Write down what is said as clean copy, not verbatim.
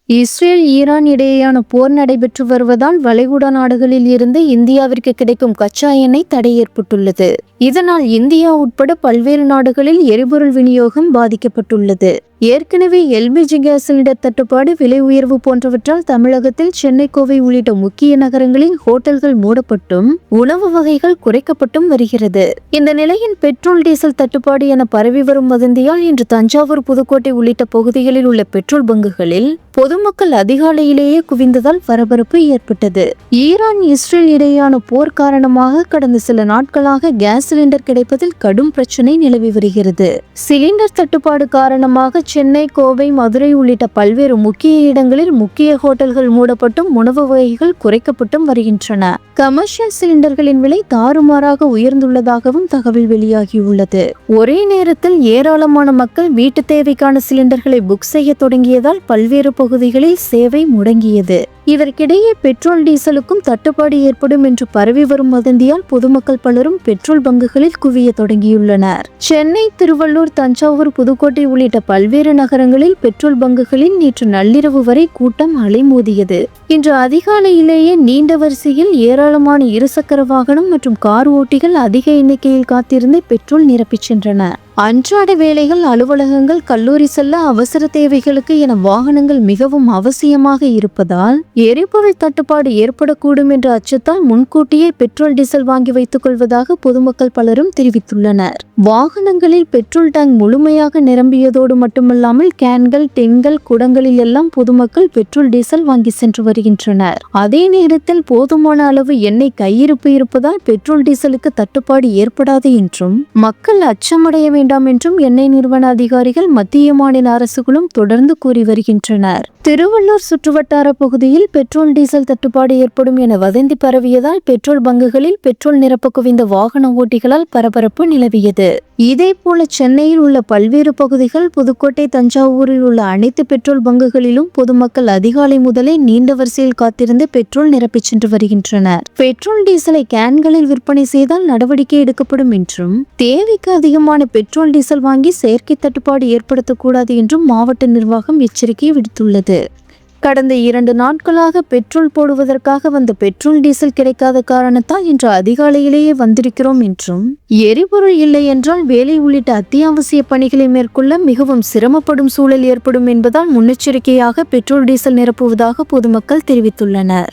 Israel Iran இடையேயான போர் நடைபெற்று வருவதால் வளைகுடா நாடுகளில் இருந்து இந்தியாவிற்கு கிடைக்கும் கச்சா எண்ணெய் தடை ஏற்பட்டுள்ளது. இதனால் இந்தியா உட்பட பல்வேறு நாடுகளில் எரிபொருள் விநியோகம் பாதிக்கப்பட்டுள்ளது. ஏற்கனவே எல்பிஜி கேஸ் சிலிண்டர் தட்டுப்பாடு, விலை உயர்வு போன்றவற்றால் தமிழகத்தில் சென்னை, கோவை உள்ளிட்ட முக்கிய நகரங்களில் ஹோட்டல்கள் மூடப்பட்டும் உணவு வகைகள் குறைக்கப்பட்டும் வருகிறது. இந்த நிலையில் பெட்ரோல், டீசல் தட்டுப்பாடு என பரவி வரும் வதந்தியால் இன்று தஞ்சாவூர், புதுக்கோட்டை உள்ளிட்ட பகுதிகளில் உள்ள பெட்ரோல் பங்குகளில் பொதுமக்கள் அதிகாலையிலேயே குவிந்ததால் பரபரப்பு ஏற்பட்டது. ஈரான், இஸ்ரேல் இடையேயான போர் காரணமாக கடந்த சில நாட்களாக கேஸ் சிலிண்டர் கிடைப்பதில் கடும் பிரச்சனை நிலவி வருகிறது. சிலிண்டர் தட்டுப்பாடு காரணமாக சென்னை, கோவை, மதுரை உள்ளிட்ட பல்வேறு முக்கிய இடங்களில் முக்கிய ஹோட்டல்கள் மூடப்பட்டும் உணவு வகைகள் குறைக்கப்பட்டும் வருகின்றன. கமர்ஷியல் சிலிண்டர்களின் விலை தாறுமாறாக உயர்ந்துள்ளதாகவும் தகவல் வெளியாகியுள்ளது. ஒரே நேரத்தில் ஏராளமான மக்கள் வீட்டு தேவைக்கான சிலிண்டர்களை புக் செய்ய தொடங்கியதால் பல்வேறு பகுதிகளில் சேவை முடங்கியது. இதற்கிடையே பெட்ரோல், டீசலுக்கும் தட்டுப்பாடு ஏற்படும் என்று பரவி வரும் வதந்தியால் பொதுமக்கள் பலரும் பெட்ரோல் பங்குகளில் குவிய தொடங்கியுள்ளனர். சென்னை, திருவள்ளூர், தஞ்சாவூர், புதுக்கோட்டை உள்ளிட்ட பல்வேறு நகரங்களில் பெட்ரோல் பங்குகளில் நேற்று நள்ளிரவு வரை கூட்டம் அலைமோதியது. இன்று அதிகாலையிலேயே நீண்ட வரிசையில் ஏராளமான இருசக்கர வாகனம் மற்றும் கார் ஓட்டிகள் அதிக எண்ணிக்கையில் காத்திருந்து பெட்ரோல் நிரப்பிச் சென்றனர். அன்றாட வேலைகள், அலுவலகங்கள், கல்லூரி செல்ல, அவசர தேவைகளுக்கு என வாகனங்கள் மிகவும் அவசியமாக இருப்பதால் எரிபொருள் தட்டுப்பாடு ஏற்படக்கூடும் என்ற அச்சத்தால் முன்கூட்டியே பெட்ரோல், டீசல் வாங்கி வைத்துக் கொள்வதாக பொதுமக்கள் பலரும் தெரிவித்துள்ளனர். வாகனங்களில் பெட்ரோல் டேங்க் முழுமையாக நிரம்பியதோடு மட்டுமல்லாமல் கேன்கள், டின்கள், குடங்களில் எல்லாம் பொதுமக்கள் பெட்ரோல், டீசல் வாங்கி சென்று வருகின்றனர். அதே நேரத்தில் போதுமான அளவு எண்ணெய் கையிருப்பு இருப்பதால் பெட்ரோல், டீசலுக்கு தட்டுப்பாடு ஏற்படாது என்றும் மக்கள் அச்சமடைய வேண்டாம் என்றும் எண்ணெய் நிறுவன அதிகாரிகள், மத்திய மாநில அரசுகளும் தொடர்ந்து கூறி வருகின்றனர். திருவள்ளூர் சுற்றுவட்டார பகுதியில் பெட்ரோல், டீசல் தட்டுப்பாடு ஏற்படும் என வதந்தி பரவியதால் பெட்ரோல் பங்குகளில் பெட்ரோல் நிரப்ப குவிந்த வாகன ஓட்டிகளால் பரபரப்பு நிலவியது. இதேபோல சென்னையில் உள்ள பல்வேறு பகுதிகள், புதுக்கோட்டை, தஞ்சாவூரில் உள்ள அனைத்து பெட்ரோல் பங்குகளிலும் பொதுமக்கள் அதிகாலை முதலே நீண்ட வரிசையில் காத்திருந்து பெட்ரோல் நிரப்பிச் சென்று வருகின்றனர். பெட்ரோல், டீசலை கேன்களில் விற்பனை செய்தால் நடவடிக்கை எடுக்கப்படும் என்றும், தேவைக்கு அதிகமான பெட்ரோல், டீசல் வாங்கி செயற்கை தட்டுப்பாடு ஏற்படுத்தக்கூடாது என்றும் மாவட்ட நிர்வாகம் எச்சரிக்கை விடுத்துள்ளது. கடந்த 2 நாட்களாக பெட்ரோல் போடுவதற்காக வந்த பெட்ரோல், டீசல் கிடைக்காத காரணத்தால் இன்று அதிகாலையிலேயே வந்திருக்கிறோம் என்றும், எரிபொருள் இல்லை என்றால் வேலை உள்ளிட்ட அத்தியாவசிய பணிகளை மேற்கொள்ள மிகவும் சிரமப்படும் சூழல் ஏற்படும் என்பதால் முன்னெச்சரிக்கையாக பெட்ரோல், டீசல் நிரப்புவதாக பொதுமக்கள் தெரிவித்துள்ளனர்.